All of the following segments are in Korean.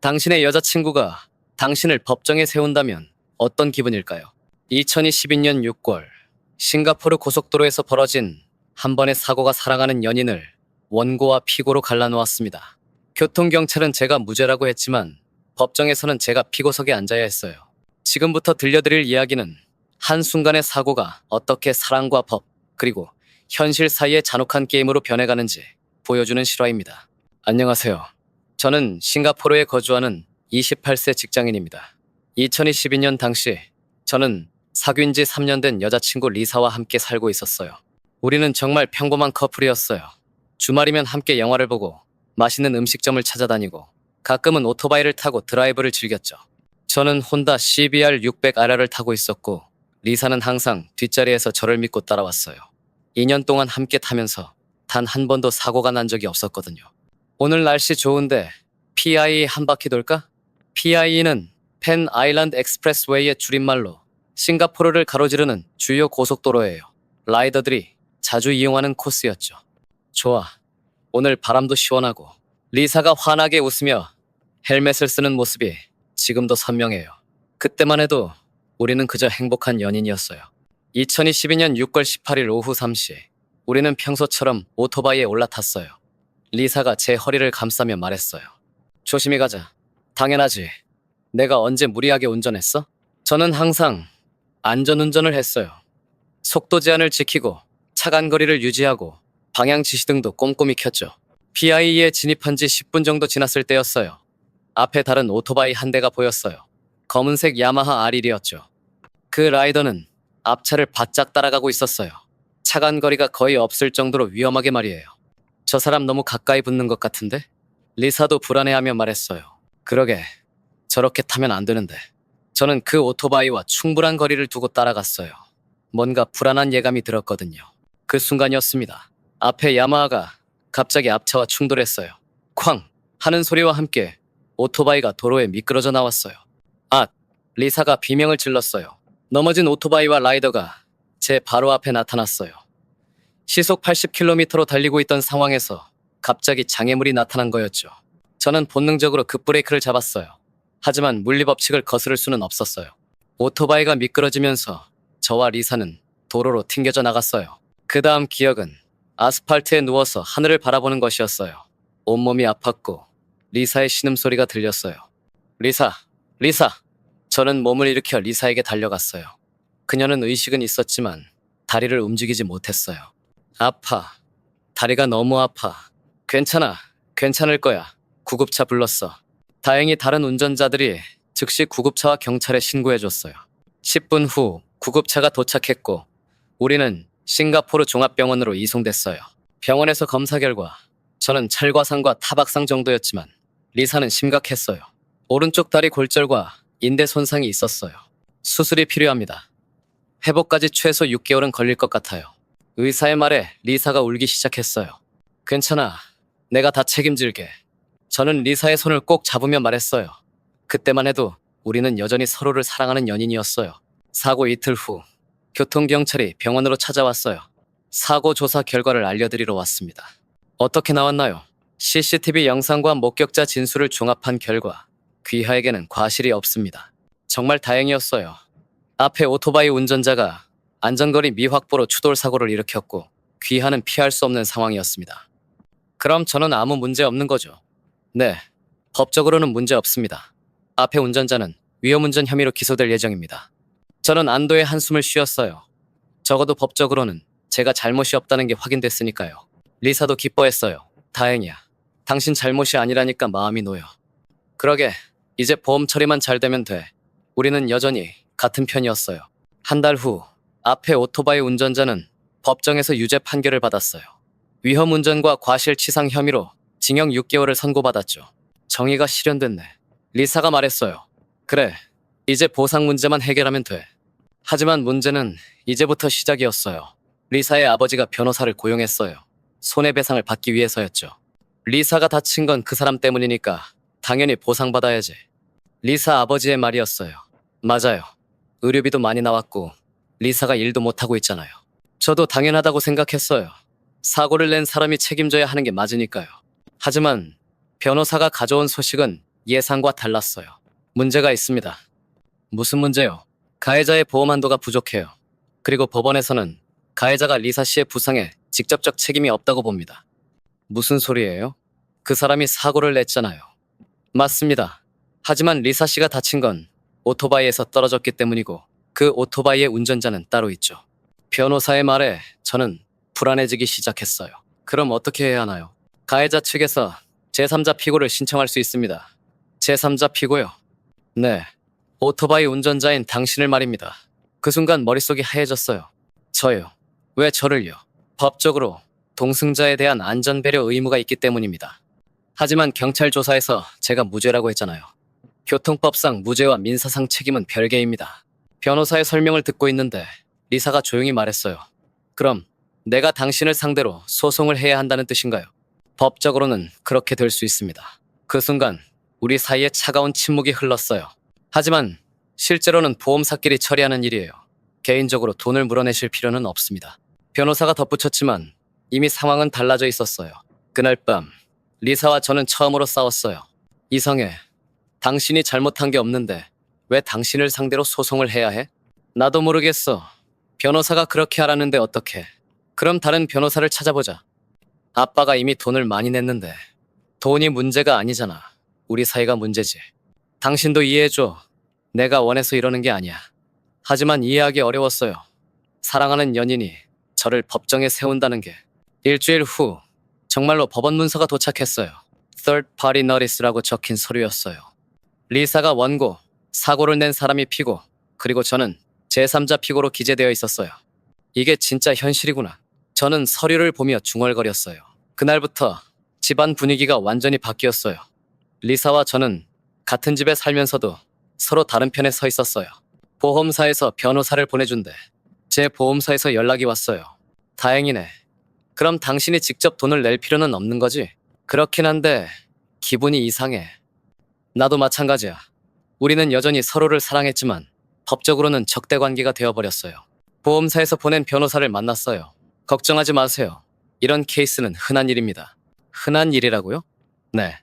당신의 여자친구가 당신을 법정에 세운다면 어떤 기분일까요? 2022년 6월 싱가포르 고속도로에서 벌어진 한 번의 사고가 사랑하는 연인을 원고와 피고로 갈라놓았습니다. 교통경찰은 제가 무죄라고 했지만 법정에서는 제가 피고석에 앉아야 했어요. 지금부터 들려드릴 이야기는 한순간의 사고가 어떻게 사랑과 법, 그리고 현실 사이의 잔혹한 게임으로 변해가는지 보여주는 실화입니다. 안녕하세요. 저는 싱가포르에 거주하는 28세 직장인입니다. 2022년 당시 저는 사귄 지 3년 된 여자친구 리사와 함께 살고 있었어요. 우리는 정말 평범한 커플이었어요. 주말이면 함께 영화를 보고 맛있는 음식점을 찾아다니고 가끔은 오토바이를 타고 드라이브를 즐겼죠. 저는 혼다 CBR 600R를 타고 있었고 리사는 항상 뒷자리에서 저를 믿고 따라왔어요. 2년 동안 함께 타면서 단 한 번도 사고가 난 적이 없었거든요. 오늘 날씨 좋은데 PIE 한 바퀴 돌까? PIE는 펜 아일랜드 엑스프레스웨이의 줄임말로 싱가포르를 가로지르는 주요 고속도로예요. 라이더들이 자주 이용하는 코스였죠. 좋아. 오늘 바람도 시원하고 리사가 환하게 웃으며 헬멧을 쓰는 모습이 지금도 선명해요. 그때만 해도 우리는 그저 행복한 연인이었어요. 2022년 6월 18일 오후 3시 우리는 평소처럼 오토바이에 올라탔어요. 리사가 제 허리를 감싸며 말했어요. 조심히 가자. 당연하지. 내가 언제 무리하게 운전했어? 저는 항상 안전운전을 했어요. 속도 제한을 지키고 차간 거리를 유지하고 방향 지시등도 꼼꼼히 켰죠. PIE에 진입한 지 10분 정도 지났을 때였어요. 앞에 다른 오토바이 한 대가 보였어요. 검은색 야마하 R1이었죠. 그 라이더는 앞차를 바짝 따라가고 있었어요. 차간 거리가 거의 없을 정도로 위험하게 말이에요. 저 사람 너무 가까이 붙는 것 같은데? 리사도 불안해하며 말했어요. 그러게, 저렇게 타면 안 되는데. 저는 그 오토바이와 충분한 거리를 두고 따라갔어요. 뭔가 불안한 예감이 들었거든요. 그 순간이었습니다. 앞에 야마하가 갑자기 앞차와 충돌했어요. 쾅! 하는 소리와 함께 오토바이가 도로에 미끄러져 나왔어요. 아! 리사가 비명을 질렀어요. 넘어진 오토바이와 라이더가 제 바로 앞에 나타났어요. 시속 80km로 달리고 있던 상황에서 갑자기 장애물이 나타난 거였죠. 저는 본능적으로 급브레이크를 잡았어요. 하지만 물리법칙을 거스를 수는 없었어요. 오토바이가 미끄러지면서 저와 리사는 도로로 튕겨져 나갔어요. 그 다음 기억은 아스팔트에 누워서 하늘을 바라보는 것이었어요. 온몸이 아팠고 리사의 신음소리가 들렸어요. 리사! 리사! 저는 몸을 일으켜 리사에게 달려갔어요. 그녀는 의식은 있었지만 다리를 움직이지 못했어요. 아파. 다리가 너무 아파. 괜찮아. 괜찮을 거야. 구급차 불렀어. 다행히 다른 운전자들이 즉시 구급차와 경찰에 신고해줬어요. 10분 후 구급차가 도착했고 우리는 싱가포르 종합병원으로 이송됐어요. 병원에서 검사 결과 저는 찰과상과 타박상 정도였지만 리사는 심각했어요. 오른쪽 다리 골절과 인대 손상이 있었어요. 수술이 필요합니다. 회복까지 최소 6개월은 걸릴 것 같아요. 의사의 말에 리사가 울기 시작했어요. 괜찮아. 내가 다 책임질게. 저는 리사의 손을 꼭 잡으며 말했어요. 그때만 해도 우리는 여전히 서로를 사랑하는 연인이었어요. 사고 이틀 후 교통경찰이 병원으로 찾아왔어요. 사고 조사 결과를 알려드리러 왔습니다. 어떻게 나왔나요? CCTV 영상과 목격자 진술을 종합한 결과 귀하에게는 과실이 없습니다. 정말 다행이었어요. 앞에 오토바이 운전자가 안전거리 미확보로 추돌 사고를 일으켰고 귀하는 피할 수 없는 상황이었습니다. 그럼 저는 아무 문제 없는 거죠? 네, 법적으로는 문제 없습니다. 앞에 운전자는 위험운전 혐의로 기소될 예정입니다. 저는 안도의 한숨을 쉬었어요. 적어도 법적으로는 제가 잘못이 없다는 게 확인됐으니까요. 리사도 기뻐했어요. 다행이야. 당신 잘못이 아니라니까 마음이 놓여. 그러게, 이제 보험 처리만 잘 되면 돼. 우리는 여전히 같은 편이었어요. 한 달 후 앞에 오토바이 운전자는 법정에서 유죄 판결을 받았어요. 위험운전과 과실치상 혐의로 징역 6개월을 선고받았죠. 정의가 실현됐네. 리사가 말했어요. 그래, 이제 보상 문제만 해결하면 돼. 하지만 문제는 이제부터 시작이었어요. 리사의 아버지가 변호사를 고용했어요. 손해배상을 받기 위해서였죠. 리사가 다친 건 그 사람 때문이니까 당연히 보상받아야지. 리사 아버지의 말이었어요. 맞아요. 의료비도 많이 나왔고 리사가 일도 못하고 있잖아요. 저도 당연하다고 생각했어요. 사고를 낸 사람이 책임져야 하는 게 맞으니까요. 하지만 변호사가 가져온 소식은 예상과 달랐어요. 문제가 있습니다. 무슨 문제요? 가해자의 보험 한도가 부족해요. 그리고 법원에서는 가해자가 리사 씨의 부상에 직접적 책임이 없다고 봅니다. 무슨 소리예요? 그 사람이 사고를 냈잖아요. 맞습니다. 하지만 리사 씨가 다친 건 오토바이에서 떨어졌기 때문이고 그 오토바이의 운전자는 따로 있죠. 변호사의 말에 저는 불안해지기 시작했어요. 그럼 어떻게 해야 하나요? 가해자 측에서 제3자 피고를 신청할 수 있습니다. 제3자 피고요? 네. 오토바이 운전자인 당신을 말입니다. 그 순간 머릿속이 하얘졌어요. 저요. 왜 저를요? 법적으로 동승자에 대한 안전배려 의무가 있기 때문입니다. 하지만 경찰 조사에서 제가 무죄라고 했잖아요. 교통법상 무죄와 민사상 책임은 별개입니다. 변호사의 설명을 듣고 있는데 리사가 조용히 말했어요. 그럼 내가 당신을 상대로 소송을 해야 한다는 뜻인가요? 법적으로는 그렇게 될 수 있습니다. 그 순간 우리 사이에 차가운 침묵이 흘렀어요. 하지만 실제로는 보험사끼리 처리하는 일이에요. 개인적으로 돈을 물어내실 필요는 없습니다. 변호사가 덧붙였지만 이미 상황은 달라져 있었어요. 그날 밤 리사와 저는 처음으로 싸웠어요. 이상해. 당신이 잘못한 게 없는데 왜 당신을 상대로 소송을 해야 해? 나도 모르겠어. 변호사가 그렇게 하라는데 어떡해. 그럼 다른 변호사를 찾아보자. 아빠가 이미 돈을 많이 냈는데 돈이 문제가 아니잖아. 우리 사이가 문제지. 당신도 이해해줘. 내가 원해서 이러는 게 아니야. 하지만 이해하기 어려웠어요. 사랑하는 연인이 저를 법정에 세운다는 게. 일주일 후 정말로 법원 문서가 도착했어요. Third Party Notice라고 적힌 서류였어요. 리사가 원고, 사고를 낸 사람이 피고, 그리고 저는 제3자 피고로 기재되어 있었어요. 이게 진짜 현실이구나. 저는 서류를 보며 중얼거렸어요. 그날부터 집안 분위기가 완전히 바뀌었어요. 리사와 저는 같은 집에 살면서도 서로 다른 편에 서 있었어요. 보험사에서 변호사를 보내준대. 제 보험사에서 연락이 왔어요. 다행이네. 그럼 당신이 직접 돈을 낼 필요는 없는 거지? 그렇긴 한데 기분이 이상해. 나도 마찬가지야. 우리는 여전히 서로를 사랑했지만 법적으로는 적대 관계가 되어버렸어요. 보험사에서 보낸 변호사를 만났어요. 걱정하지 마세요. 이런 케이스는 흔한 일입니다. 흔한 일이라고요? 네.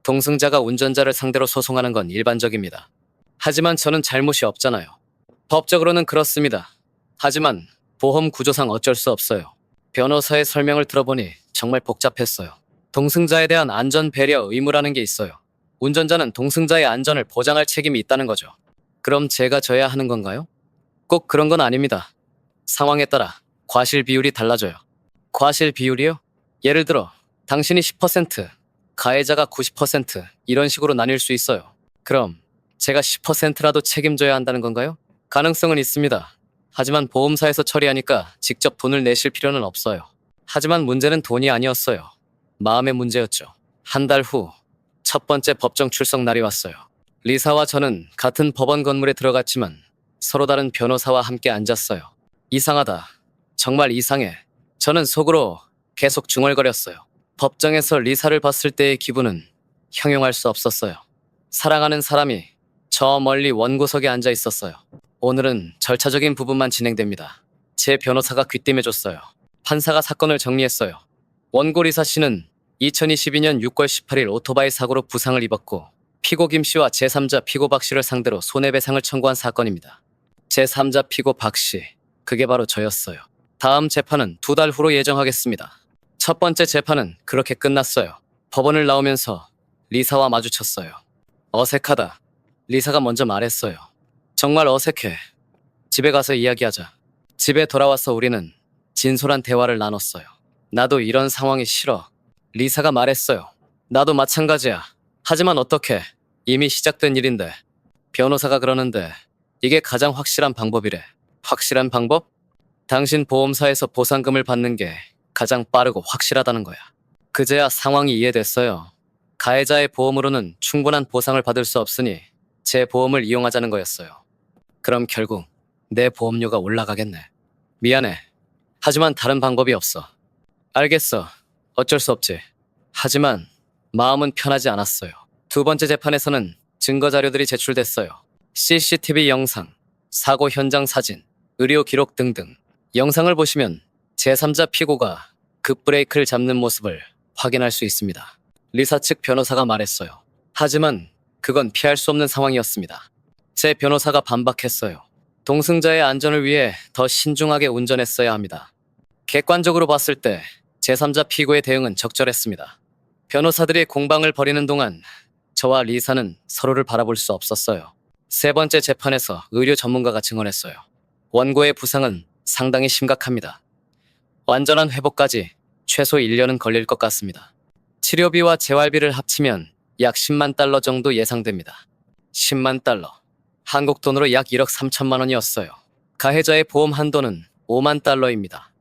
동승자가 운전자를 상대로 소송하는 건 일반적입니다. 하지만 저는 잘못이 없잖아요. 법적으로는 그렇습니다. 하지만 보험 구조상 어쩔 수 없어요. 변호사의 설명을 들어보니 정말 복잡했어요. 동승자에 대한 안전 배려 의무라는 게 있어요. 운전자는 동승자의 안전을 보장할 책임이 있다는 거죠. 그럼 제가 져야 하는 건가요? 꼭 그런 건 아닙니다. 상황에 따라 과실 비율이 달라져요. 과실 비율이요? 예를 들어 당신이 10%, 가해자가 90% 이런 식으로 나뉠 수 있어요. 그럼 제가 10%라도 책임져야 한다는 건가요? 가능성은 있습니다. 하지만 보험사에서 처리하니까 직접 돈을 내실 필요는 없어요. 하지만 문제는 돈이 아니었어요. 마음의 문제였죠. 한 달 후 첫 번째 법정 출석 날이 왔어요. 리사와 저는 같은 법원 건물에 들어갔지만 서로 다른 변호사와 함께 앉았어요. 이상하다. 정말 이상해. 저는 속으로 계속 중얼거렸어요. 법정에서 리사를 봤을 때의 기분은 형용할 수 없었어요. 사랑하는 사람이 저 멀리 원고석에 앉아 있었어요. 오늘은 절차적인 부분만 진행됩니다. 제 변호사가 귀띔해줬어요. 판사가 사건을 정리했어요. 원고 리사 씨는 2022년 6월 18일 오토바이 사고로 부상을 입었고 피고 김 씨와 제3자 피고 박 씨를 상대로 손해배상을 청구한 사건입니다. 제3자 피고 박 씨, 그게 바로 저였어요. 다음 재판은 2달 후로 예정하겠습니다. 첫 번째 재판은 그렇게 끝났어요. 법원을 나오면서 리사와 마주쳤어요. 어색하다. 리사가 먼저 말했어요. 정말 어색해. 집에 가서 이야기하자. 집에 돌아와서 우리는 진솔한 대화를 나눴어요. 나도 이런 상황이 싫어. 리사가 말했어요. 나도 마찬가지야. 하지만 어떡해. 이미 시작된 일인데. 변호사가 그러는데 이게 가장 확실한 방법이래. 확실한 방법? 당신 보험사에서 보상금을 받는 게 가장 빠르고 확실하다는 거야. 그제야 상황이 이해됐어요. 가해자의 보험으로는 충분한 보상을 받을 수 없으니 제 보험을 이용하자는 거였어요. 그럼 결국 내 보험료가 올라가겠네. 미안해. 하지만 다른 방법이 없어. 알겠어. 어쩔 수 없지. 하지만 마음은 편하지 않았어요. 두 번째 재판에서는 증거 자료들이 제출됐어요. CCTV 영상, 사고 현장 사진, 의료 기록 등등. 영상을 보시면 제3자 피고가 급브레이크를 잡는 모습을 확인할 수 있습니다. 리사 측 변호사가 말했어요. 하지만 그건 피할 수 없는 상황이었습니다. 제 변호사가 반박했어요. 동승자의 안전을 위해 더 신중하게 운전했어야 합니다. 객관적으로 봤을 때 제3자 피고의 대응은 적절했습니다. 변호사들이 공방을 벌이는 동안 저와 리사는 서로를 바라볼 수 없었어요. 세 번째 재판에서 의료 전문가가 증언했어요. 원고의 부상은 상당히 심각합니다. 완전한 회복까지 최소 1년은 걸릴 것 같습니다. 치료비와 재활비를 합치면 약 10만 달러 정도 예상됩니다. 10만 달러. 한국 돈으로 약 1억 3천만 원이었어요. 가해자의 보험 한도는 5만 달러입니다.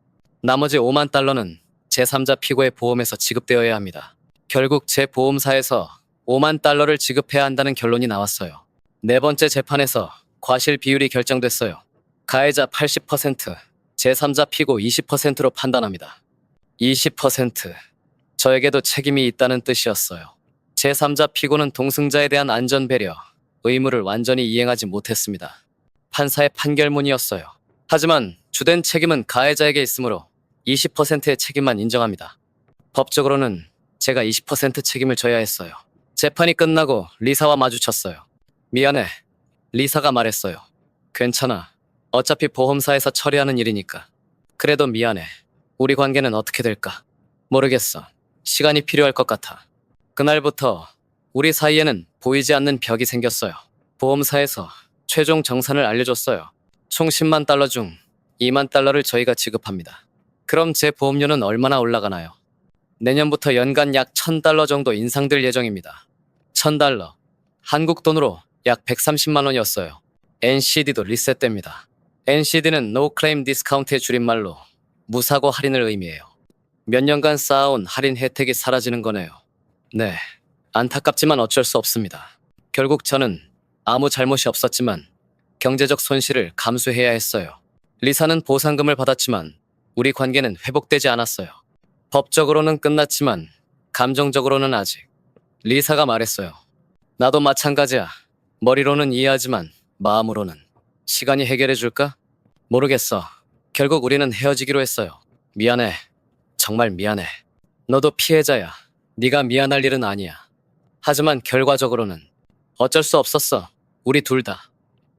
나머지 5만 달러는 제3자 피고의 보험에서 지급되어야 합니다. 결국 제 보험사에서 5만 달러를 지급해야 한다는 결론이 나왔어요. 네 번째 재판에서 과실 비율이 결정됐어요. 가해자 80%, 제3자 피고 20%로 판단합니다. 20%. 저에게도 책임이 있다는 뜻이었어요. 제3자 피고는 동승자에 대한 안전 배려, 의무를 완전히 이행하지 못했습니다. 판사의 판결문이었어요. 하지만 주된 책임은 가해자에게 있으므로 20%의 책임만 인정합니다. 법적으로는 제가 20% 책임을 져야 했어요. 재판이 끝나고 리사와 마주쳤어요. 미안해. 리사가 말했어요. 괜찮아. 어차피 보험사에서 처리하는 일이니까. 그래도 미안해. 우리 관계는 어떻게 될까? 모르겠어. 시간이 필요할 것 같아. 그날부터 우리 사이에는 보이지 않는 벽이 생겼어요. 보험사에서 최종 정산을 알려줬어요. 총 10만 달러 중 2만 달러를 저희가 지급합니다. 그럼 제 보험료는 얼마나 올라가나요? 내년부터 연간 약 1,000달러 정도 인상될 예정입니다. 1,000달러. 한국 돈으로 약 130만 원이었어요. NCD도 리셋됩니다. NCD는 No Claim Discount의 줄임말로 무사고 할인을 의미해요. 몇 년간 쌓아온 할인 혜택이 사라지는 거네요. 네, 안타깝지만 어쩔 수 없습니다. 결국 저는 아무 잘못이 없었지만 경제적 손실을 감수해야 했어요. 리사는 보상금을 받았지만 우리 관계는 회복되지 않았어요. 법적으로는 끝났지만 감정적으로는 아직. 리사가 말했어요. 나도 마찬가지야. 머리로는 이해하지만 마음으로는. 시간이 해결해 줄까? 모르겠어. 결국 우리는 헤어지기로 했어요. 미안해. 정말 미안해. 너도 피해자야. 네가 미안할 일은 아니야. 하지만 결과적으로는 어쩔 수 없었어. 우리 둘 다.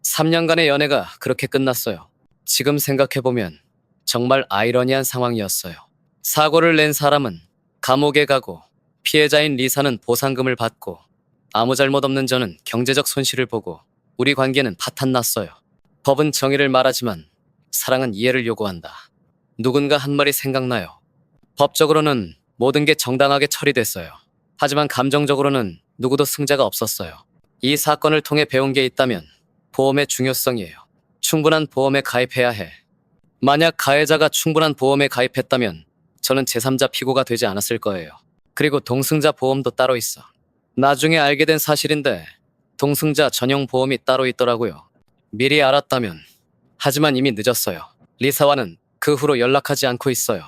3년간의 연애가 그렇게 끝났어요. 지금 생각해보면 정말 아이러니한 상황이었어요. 사고를 낸 사람은 감옥에 가고 피해자인 리사는 보상금을 받고 아무 잘못 없는 저는 경제적 손실을 보고 우리 관계는 파탄났어요. 법은 정의를 말하지만 사랑은 이해를 요구한다. 누군가 한 말이 생각나요. 법적으로는 모든 게 정당하게 처리됐어요. 하지만 감정적으로는 누구도 승자가 없었어요. 이 사건을 통해 배운 게 있다면 보험의 중요성이에요. 충분한 보험에 가입해야 해. 만약 가해자가 충분한 보험에 가입했다면 저는 제3자 피고가 되지 않았을 거예요. 그리고 동승자 보험도 따로 있어. 나중에 알게 된 사실인데 동승자 전용 보험이 따로 있더라고요. 미리 알았다면. 하지만 이미 늦었어요. 리사와는 그 후로 연락하지 않고 있어요.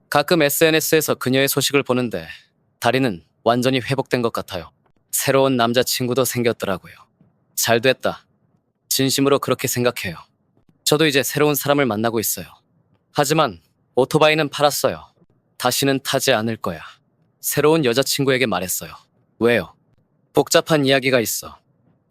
가끔 SNS에서 그녀의 소식을 보는데 다리는 완전히 회복된 것 같아요. 새로운 남자친구도 생겼더라고요. 잘 됐다. 진심으로 그렇게 생각해요. 저도 이제 새로운 사람을 만나고 있어요. 하지만 오토바이는 팔았어요. 다시는 타지 않을 거야. 새로운 여자친구에게 말했어요. 왜요? 복잡한 이야기가 있어.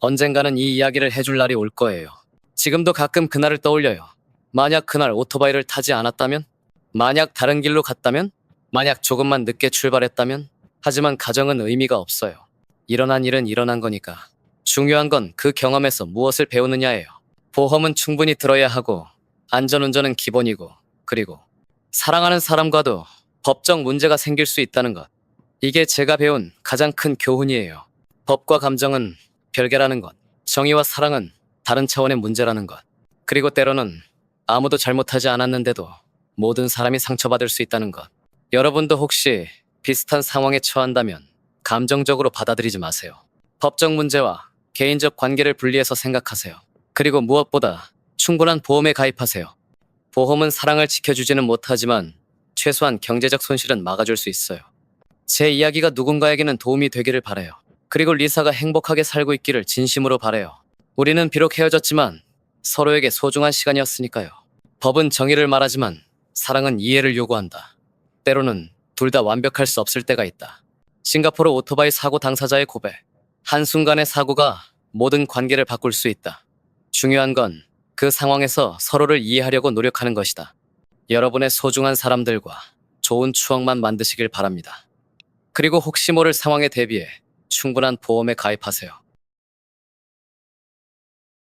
언젠가는 이 이야기를 해줄 날이 올 거예요. 지금도 가끔 그날을 떠올려요. 만약 그날 오토바이를 타지 않았다면? 만약 다른 길로 갔다면? 만약 조금만 늦게 출발했다면? 하지만 가정은 의미가 없어요. 일어난 일은 일어난 거니까. 중요한 건 그 경험에서 무엇을 배우느냐예요. 보험은 충분히 들어야 하고 안전운전은 기본이고 그리고 사랑하는 사람과도 법적 문제가 생길 수 있다는 것. 이게 제가 배운 가장 큰 교훈이에요. 법과 감정은 별개라는 것. 정의와 사랑은 다른 차원의 문제라는 것. 그리고 때로는 아무도 잘못하지 않았는데도 모든 사람이 상처받을 수 있다는 것. 여러분도 혹시 비슷한 상황에 처한다면 감정적으로 받아들이지 마세요. 법적 문제와 개인적 관계를 분리해서 생각하세요. 그리고 무엇보다 충분한 보험에 가입하세요. 보험은 사랑을 지켜주지는 못하지만 최소한 경제적 손실은 막아줄 수 있어요. 제 이야기가 누군가에게는 도움이 되기를 바라요. 그리고 리사가 행복하게 살고 있기를 진심으로 바라요. 우리는 비록 헤어졌지만 서로에게 소중한 시간이었으니까요. 법은 정의를 말하지만 사랑은 이해를 요구한다. 때로는 둘 다 완벽할 수 없을 때가 있다. 싱가포르 오토바이 사고 당사자의 고백. 한순간의 사고가 모든 관계를 바꿀 수 있다. 중요한 건 그 상황에서 서로를 이해하려고 노력하는 것이다. 여러분의 소중한 사람들과 좋은 추억만 만드시길 바랍니다. 그리고 혹시 모를 상황에 대비해 충분한 보험에 가입하세요.